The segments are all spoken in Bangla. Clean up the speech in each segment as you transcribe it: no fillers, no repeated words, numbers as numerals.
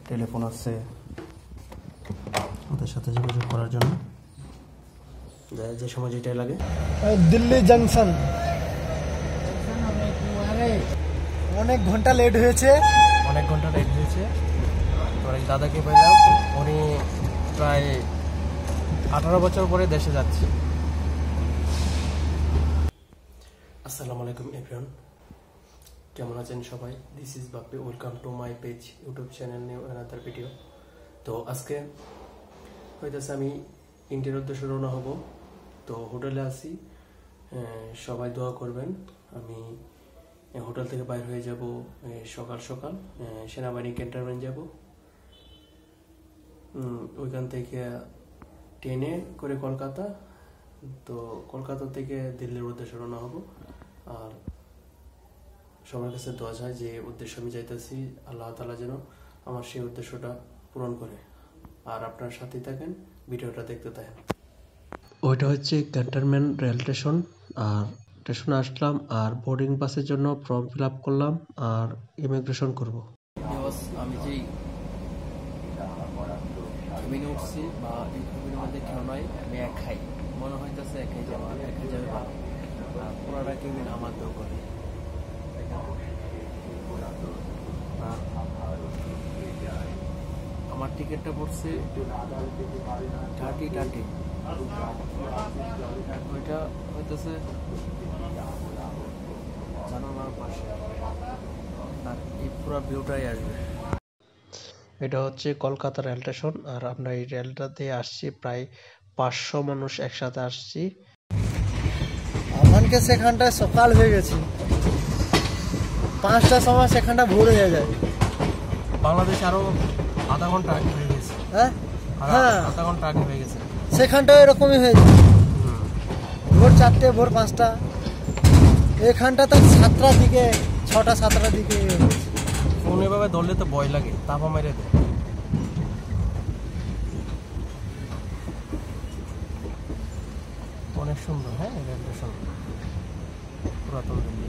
টেলিফোন আছে ওদের সাথে যোগাযোগ করার জন্য, যে সময় যেটাই লাগে। দিল্লি জংশন অনেক ঘন্টা লেট হয়েছে, তোর এক দাদাকে পেলাম, উনি প্রায় 18 বছর পরে দেশে যাচ্ছে। আসসালামু আলাইকুম এভরিওয়ান, কেমন আছেন সবাই? This is Bappi, welcome to my page YouTube channel new another video. তো আজকে হইতেছে আমি ইন্ডিয়ার উদ্দেশ্যে রওনা হব। তো হোটেলে আছি, সবাই দোয়া করবেন। আমি হোটেল থেকে বাইর হয়ে যাব সকাল সকাল, সেনাবাহিনী ক্যান্টনমেন্ট যাব। ওইখান থেকে ট্রেনে করে কলকাতা, তো কলকাতা থেকে দিল্লির উদ্দেশ্যে রওনা হব। আর সবার কাছে দোয়া চাই যে উদ্দেশ্য আমি যাইতেছি, আল্লাহ তাআলা যেন আমার সেই উদ্দেশ্যটা পূরণ করে। আর আপনার সাথেই থাকেন, ভিডিওটা দেখতে থাকেন। ওইটা হচ্ছে ক্যান্টনমেন্ট রেল স্টেশন। আর স্টেশনে আসলাম, আর বোর্ডিং পাসের জন্য ফর্ম ফিল আপ করলাম, আর ইমিগ্রেশন করব। আমি যেই কেবিনে উঠছি বা এই কেবিনের মধ্যে কেউ নয়, আমি একাই, মনে হইতেছে একাই যাবে ভালো। আর পুরাটা কেবিন আমার দখলে। আমার টিকিটটা পড়ছে 30 ওইটা হইতেছে জানালার পাশে, আর এই পুরো ভিউটাই আসবে। এটা হচ্ছে কলকাতা রেল স্টেশন। আর আমরা এই রেলটাতে আসছি, প্রায় 500 মানুষ একসাথে আসছি। আমাকে সেখানটায় সকাল হয়ে গেছে, 5টার সময় সেখানটা ভোর হয়ে যায়। বাংলাদেশে আরো আধা ঘন্টা আগে হয়ে গেছে। হ্যাঁ, আধা ঘন্টা আগে হয়ে গেছে। সেখানটা এরকমই হয়ে যায়, ভোর 4টে ভোর 5টা। এখানটা তো 7টার দিকে, 6টা 7টার দিকে। ফোন এভাবে ধরলে তো ভয় লাগে, তাপা মেরে দেয়। অনেক সুন্দর, হ্যাঁ রেল স্টেশন, পুরাতন দিল্লি।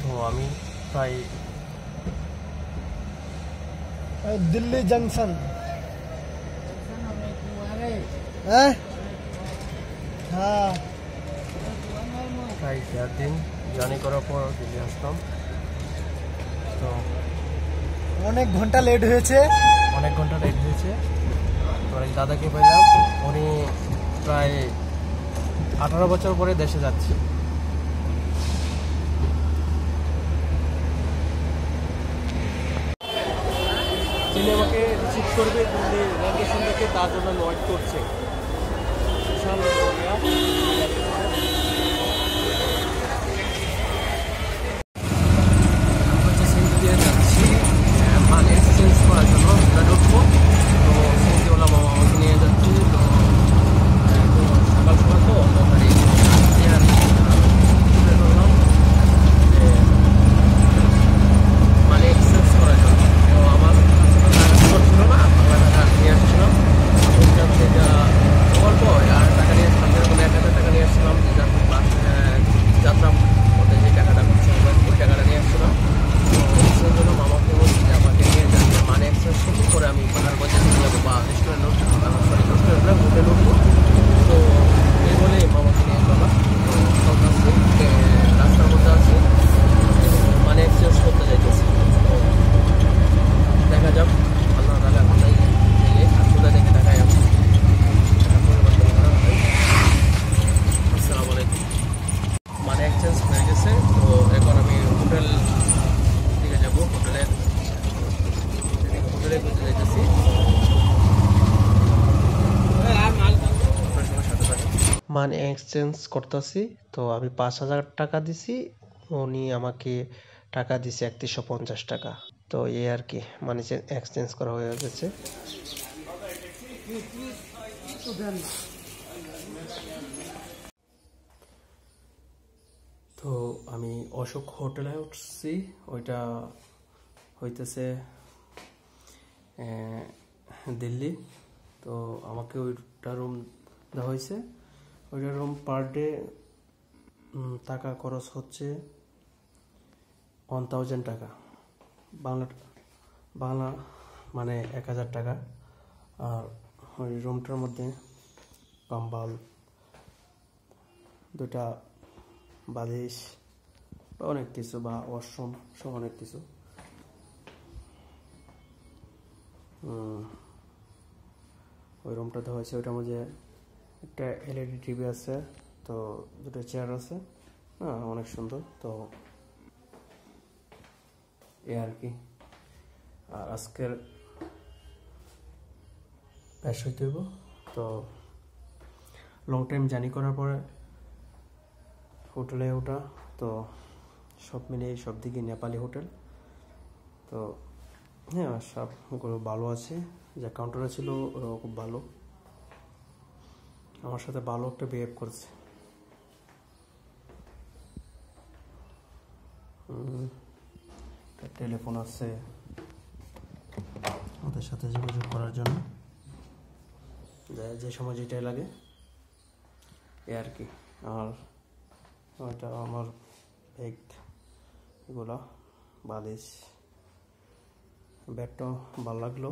তো আমি প্রায় দিল্লি জংশন, হ্যাঁ প্রায় 4 দিন জার্নি করার পর দিল্লি আসলাম। তো অনেক ঘন্টা লেট হয়েছে। তোর এক দাদাকে পেলাম, উনি প্রায় 18 বছর পরে দেশে যাচ্ছে। তিনি আমাকে রিসিভ করবে দিল্লি রেল স্টেশন থেকে, তার জন্য ওয়েট করছে। বিশাল যাচ্ছি মানে এক্সচেঞ্জ করার জন্য, ঢুকবো। তো সেন্টিওয়ালা মামা আমাকে নিয়ে যাচ্ছি। তো সকাল সকাল তো তাড়াতাড়ি ধরলাম যে মানে এক্সচেঞ্জ করার জন্য। তো আমার ছিল না, বাংলা টাকা নিয়ে আসছিলাম। ওইখান থেকে অল্প আর টাকা নিয়ে আসলাম, যেরকম 1000 টাকা নিয়ে আসছিলাম। যাত্রা ওদের যে টাকাটা করছে ওই টাকাটা নিয়ে আসছিলাম। তো জন্য মামাকে বলছি যে আমাকে নিয়ে যাচ্ছে, মানে এক্সচেঞ্জ করবো, করে আমি পাহাড় বাজার নিয়ে যাবো বা রেস্টুরেন্ট হোটেল উঠবো। তো এই বলে মামাকে নিয়ে গেলাম। তো রাস্তার মধ্যে আছে, মানে এক্সচেঞ্জ করতে যাইতেছি। তো দেখা যাক আল্লাহ তাআলা কোথায় গেলে আর কোথা থেকে টাকায় আমি পরিবর্তন করা হয়। আসসালামু আলাইকুম। মানে এক্সচেঞ্জ হয়ে গেছে। তো এখন আমি হোটেল দিকে যাবো, হোটেলে ঘুরতে যাইতেছি। মানে এক্সচেঞ্জ করতেছি। তো আমি 5000 টাকা দিছি, উনি আমাকে টাকা দিছে 3150 টাকা। তো এই আর কি, মানে এক্সচেঞ্জ করা হয়ে গেছে। তো আমি অশোক হোটেলে উঠছি, ওইটা হইতেছে দিল্লি। তো আমাকে ওইটা রুম দেওয়া হয়েছে। ওইটা রুম পার ডে টাকা খরচ হচ্ছে 1000 টাকা, বাংলা মানে 1000 টাকা। আর ওই রুমটার মধ্যে কম্বল, 2টা বালিশ বা অনেক কিছু, বা ওয়াশরুম সব অনেক কিছু। ওই রুমটা দেওয়া হয়েছে। ওইটার মধ্যে একটা এলইডি টিভি আছে, তো 2টা চেয়ার আছে, হ্যাঁ অনেক সুন্দর। তো এ আর কি। আর আজকের ব্যাস হইতে হইব। তো লং টাইম জার্নি করার পরে হোটেলে ওঠা, তো সব মিলিয়ে সব দিকে নেপালি হোটেল। তো হ্যাঁ সবগুলো ভালো আছে। যা কাউন্টারে ছিল ওরাও খুব ভালো, আমার সাথে ভালো একটা বিহেভ করছে। টেলিফোন আছে ওদের সাথে যোগাযোগ করার জন্য, যে সময় যেটাই লাগে এ আর কি। আর ওইটা আমার ব্যাগ, এগুলা বালিশ, ব্যাগটাও ভালো লাগলো।